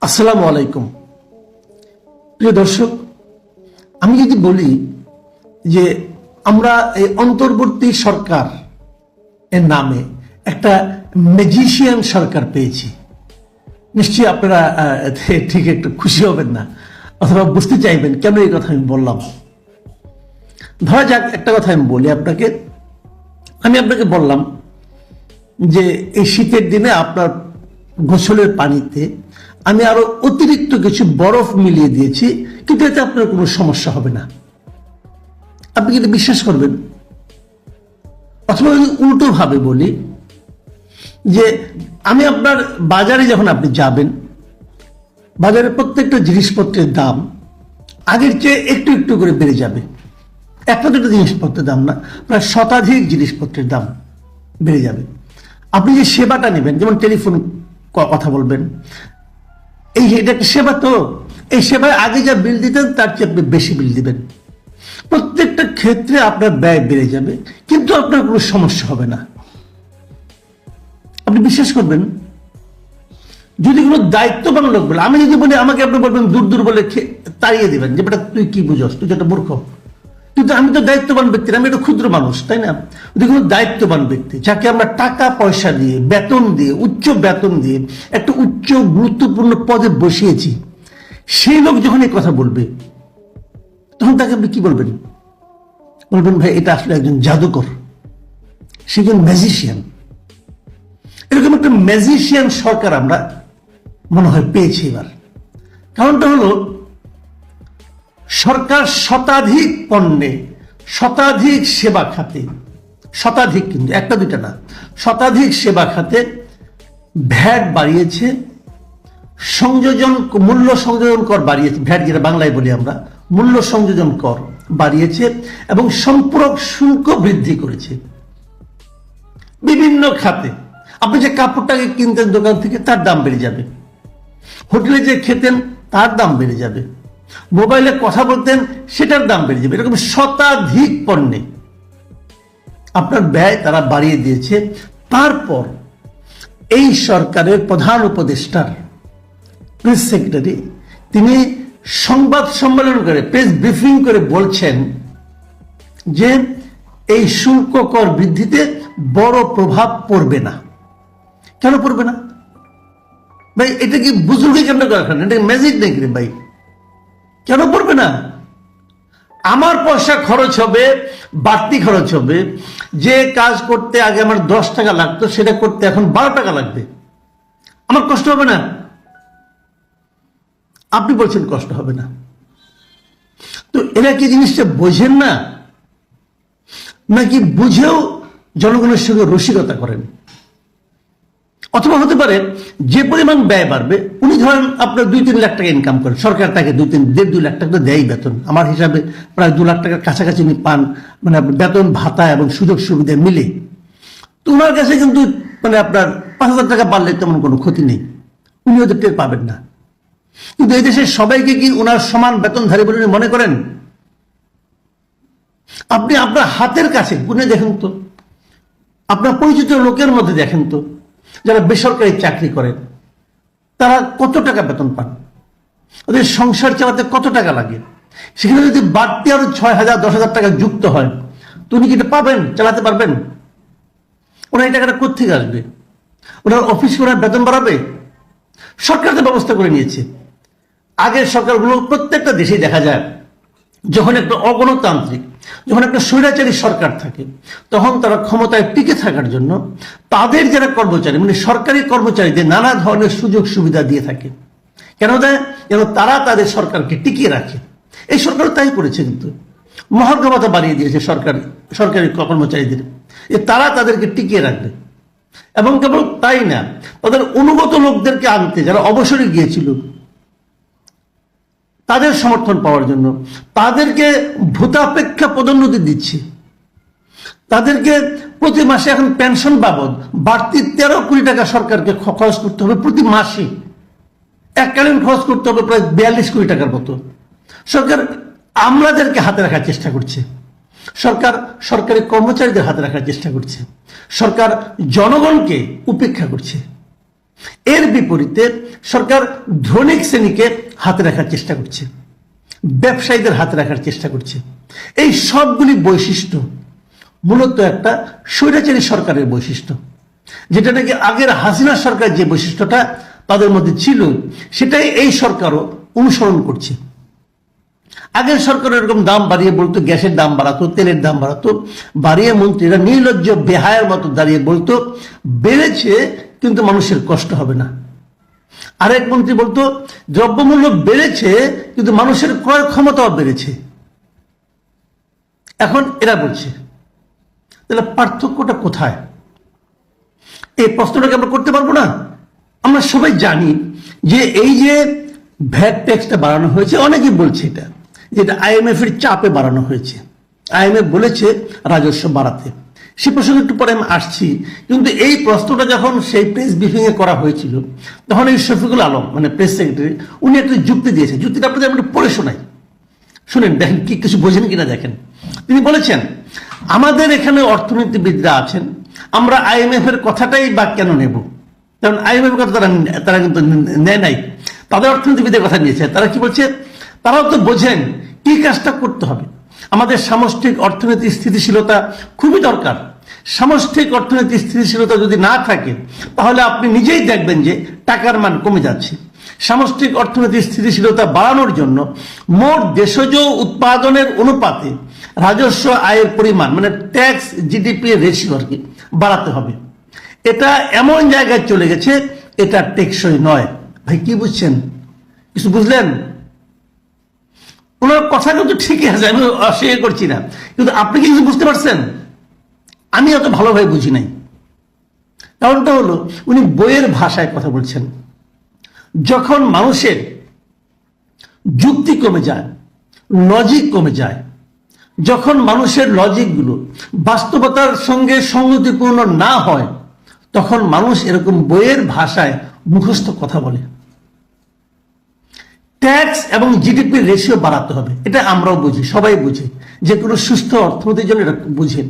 আসসালামু আলাইকুম। প্রিয় দর্শক, আমি যদি বলি যে আমরা এই অন্তর্বর্তী সরকার এর নামে একটা ম্যাজিশিয়ান সরকার পেয়েছি, নিশ্চয়ই আপনারা ঠিক একটু খুশি হবেন না, অথবা বুঝতে চাইবেন কেন এই কথা আমি বললাম। ধরা যাক, একটা কথা আমি বলি আপনাকে। আমি আপনাকে বললাম যে এই শীতের দিনে আপনার গোসলের পানিতে আমি আরো অতিরিক্ত কিছু বরফ মিলিয়ে দিয়েছি, কিন্তু এতে আপনার কোনো সমস্যা হবে না। আপনি কিন্তু বিশ্বাস করবেন? অথবা যদি উল্টো ভাবে বলি যে আমি আপনার বাজারে যখন আপনি যাবেন, বাজারে প্রত্যেকটা জিনিসপত্রের দাম আগের চেয়ে একটু একটু করে বেড়ে যাবে। একটা দুটো জিনিসপত্রের দাম না, প্রায় শতাধিক জিনিসপত্রের দাম বেড়ে যাবে। আপনি যে সেবাটা নেবেন, যেমন টেলিফোন কথা বলবেন, এটা একটা সেবা, তো এই সেবায় আগে যা বিল দিতেন তার চেয়ে আপনি বেশি বিল দিবেন। প্রত্যেকটা ক্ষেত্রে আপনার ব্যয় বেড়ে যাবে, কিন্তু আপনার কোনো সমস্যা হবে না। আপনি বিশ্বাস করবেন? যদি কোনো দায়িত্ববান লোক বলে, আমি যদি বলি আমাকে আপনি বলবেন দূর দূর বলে তাড়িয়ে দিবেন যে বেটা তুই কি বুঝস, তুই যেটা মূর্খ। কিন্তু আমি তো দায়িত্ববান ব্যক্তি, আমি একটা ক্ষুদ্র মানুষ, তাই না? যদি কোনো দায়িত্ববান ব্যক্তি যাকে আমরা টাকা পয়সা দিয়ে, বেতন দিয়ে, উচ্চ বেতন দিয়ে একটা উচ্চ গুরুত্বপূর্ণ পদে বসিয়েছি, সেই লোক যখন এই কথা বলবে, তখন তাকে আপনি কি বলবেন? বলবেন ভাই এটা আসলে একজন জাদুকর, সে একজন ম্যাজিশিয়ান। এরকম একটা ম্যাজিশিয়ান সরকার আমরা মনে হয় পেয়েছি এবার। কারণটা হলো, সরকার শতাধিক পণ্যে, শতাধিক সেবা খাতে, শতাধিক, কিন্তু একটা দুইটা না, শতাধিক সেবা খাতে ভ্যাট বাড়িয়েছে, মূল্য সংযোজন কর বাড়িয়েছে, ভ্যাট যেটা বাংলায় বলি আমরা, মূল্য সংযোজন কর বাড়িয়েছে, এবং সম্পূরক শুল্ক বৃদ্ধি করেছে বিভিন্ন খাতে। আপনি যে কাপড়টাকে কিনতেন দোকান থেকে, তার দাম বেড়ে যাবে। হোটেলে যে খেতেন, তার দাম বেড়ে যাবে। মোবাইলে কথা বলতেন, সেটার দাম বেড়ে যাবে। এরকম শতাধিক পণ্যে আপনার ব্যয় তারা বাড়িয়ে দিয়েছে। তারপর এই সরকারের প্রধান উপদেষ্টার প্রেস সেক্রেটারি, তিনি সংবাদ সম্মেলন করে, প্রেস ব্রিফিং করে বলছেন যে এই শুল্ক কর বৃদ্ধিতে বড় প্রভাব পড়বে না। কেন পড়বে না ভাই? এটা কি বুজুর্গি কেন করেন? এটা ম্যাজিক নাকি রে ভাই? কেন পড়বে না? আমার পয়সা খরচ হবে, বাড়তি খরচ হবে। যে কাজ করতে আগে আমার 10 টাকা লাগতো, সেটা করতে এখন 12 টাকা লাগবে। আমার কষ্ট হবে না? আপনি বলছেন কষ্ট হবে না। তো এরা কি জিনিসটা বোঝেন না, নাকি বুঝেও জনগণের সঙ্গে রসিকতা করেন? অথবা হতে পারে যে পরিমাণ ব্যয় বাড়বে, উনি ধরেন আপনার 2-3 লাখ টাকা ইনকাম করেন, সরকার তাকে 1.5-2 লাখ টাকা দেয় বেতন। আমার হিসাবে প্রায় 2 লাখ টাকার কাছাকাছি উনি পান, মানে বেতন ভাতা এবং সুযোগ সুবিধা মিলে। তো ওনার কাছে কিন্তু মানে আপনার 5,000 টাকা বাড়লে তেমন কোনো ক্ষতি নেই, উনি হয়তো টের পাবেন না। কিন্তু এই দেশের সবাইকে কি ওনার সমান বেতনধারী বলে মনে করেন? আপনি আপনার হাতের কাছে গুনে দেখেন তো, আপনার পরিচিত লোকের মধ্যে দেখেন তো, যারা বেসরকারি চাকরি করেন, তারা কত টাকা বেতন পান, ওদের সংসার চালাতে কত টাকা লাগে। সেখানে যদি বাড়তি আরো 6,000 10,000 টাকা যুক্ত হয়, তো উনি কি এটা পাবেন, চালাতে পারবেন? ওনার এই টাকাটা কোত্থেকে আসবে? ওনার অফিস ওনার বেতন বাড়াবে? সরকার তো ব্যবস্থা করে নিয়েছে। আগের সরকারগুলো প্রত্যেকটা দেশেই দেখা যায়, যখন একটা অগণতান্ত্রিক, যখন একটা স্বৈরাচারী সরকার থাকে, তখন তারা ক্ষমতায় টিকে থাকার জন্য তাদের যারা কর্মচারী, মানে সরকারি কর্মচারীদের নানা ধরনের সুযোগ সুবিধা দিয়ে থাকে। কেন দেয়? যেন তারা তাদের সরকারকে টিকিয়ে রাখে। এই সরকার তাই করেছে, কিন্তু মহার্ঘ ভাতা বাড়িয়ে দিয়েছে সরকারি কর্মচারীদের, যে তারা তাদেরকে টিকিয়ে রাখবে। এবং কেবল তাই না, তাদের অনুগত লোকদেরকে আনতে, যারা অবসরে গিয়েছিল, তাদের সমর্থন পাওয়ার জন্য তাদেরকে ভূতাপেক্ষা পদোন্নতি দিচ্ছে। তাদেরকে প্রতি মাসে এখন পেনশন বাবদ বাড়তি 13 কোটি টাকা সরকারকে খরচ করতে হবে প্রতি মাসে। এককালীন খরচ করতে হবে প্রায় 42 কোটি টাকার মতো। সরকার আমলাদেরকে হাতে রাখার চেষ্টা করছে, সরকার সরকারি কর্মচারীদের হাতে রাখার চেষ্টা করছে, সরকার জনগণকে উপেক্ষা করছে। এর বিপরীতে সরকার ধনিক শ্রেণীকে হাতে রাখার চেষ্টা করছে, ব্যবসায়ীদের হাতে রাখার চেষ্টা করছে। এই সবগুলি বৈশিষ্ট্য মূলত একটা স্বৈরাচারী সরকারের বৈশিষ্ট্য, যেটা নাকি আগের হাসিনা সরকার যে বৈশিষ্ট্যটা তাদের মধ্যে ছিল সেটাই এই সরকারও অনুসরণ করছে। আগের সরকার এরকম দাম বাড়িয়ে বলতো, গ্যাসের দাম বাড়াতো, তেলের দাম বাড়াতো, বাড়িয়ে মন্ত্রীরা নির্লজ্জ বেহায়ের মতো দাঁড়িয়ে বলতো বেড়েছে কিন্তু মানুষের কষ্ট হবে না। আরেক মন্ত্রী বলতো দ্রব্যমূল্য বেড়েছে কিন্তু মানুষের ক্রয় ক্ষমতাও বেড়েছে। এখন এরা বলছে, তাহলে পার্থক্যটা কোথায়? এই প্রশ্নটাকে আমরা করতে পারবো না? আমরা সবাই জানি যে এই যে ভ্যাট ট্যাক্সটা বাড়ানো হয়েছে, অনেকেই বলছে এটা যেটা আইএমএফ এর চাপে বাড়ানো হয়েছে। আইএমএফ বলেছে রাজস্ব বাড়াতে, সে প্রসঙ্গে একটু পরে আমি আসছি। কিন্তু এই প্রশ্নটা যখন সেই প্রেস ব্রিফিং এ করা হয়েছিল তখন এই শফিকুল আলম মানে প্রেস সেক্রেটারি উনি একটা যুক্তি দিয়েছে, যুক্তিটা আপনাদের আমরা পড়ে শোনাই, শুনেন, দেখেন কি কিছু বোঝেন কিনা দেখেন। তিনি বলেছেন, আমাদের এখানে অর্থনীতিবিদরা আছেন, আমরা আইএমএফ এর কথাটাই বা কেন নেব? কারণ আইএমএফ এর কথা তারা কিন্তু নেয় নাই, তাদের অর্থনীতিবিদের কথা নিয়েছে। তারা কি বলছে? তারাও তো বোঝেন কি কাজটা করতে হবে। আমাদের সামষ্টিক অর্থনৈতিক স্থিতিশীলতা খুবই দরকার। সামষ্টিক অর্থনৈতিক স্থিতিশীলতা যদি না থাকে তাহলে আপনি নিজেই দেখবেন যে টাকার মান কমে যাচ্ছে। সামষ্টিক অর্থনৈতিক স্থিতিশীলতা বাড়ানোর জন্য মোট দেশজ উৎপাদনের অনুপাতে রাজস্ব আয়ের পরিমাণ মানে ট্যাক্স জিডিপি রেশিও আর কি বাড়াতে হবে। এটা এমন জায়গায় চলে গেছে, এটা টেকসই নয়। ভাই কি বুঝছেন? কিছু বুঝলেন? ওনার কথা কিন্তু ঠিকই আছে, আমি অস্বীকার করছি না, কিন্তু আপনি কি কিছু বুঝতে পারছেন? আমি অত ভালোভাবে বুঝি নাই। কারণটা হলো উনি বইয়ের ভাষায় কথা বলছেন। যখন মানুষের যুক্তি কমে যায়, লজিক কমে যায়, যখন মানুষের লজিকগুলো বাস্তবতার সঙ্গে সংগতিপূর্ণ না হয়, তখন মানুষ এরকম বইয়ের ভাষায় মুখস্থ কথা বলে। ট্যাক্স এবং জিডিপির রেশিও বাড়াতে হবে, এটা আমরাও বুঝি, সবাই বুঝে, যে কোনো সুস্থ অর্থনীতির জন্য এটা বুঝে।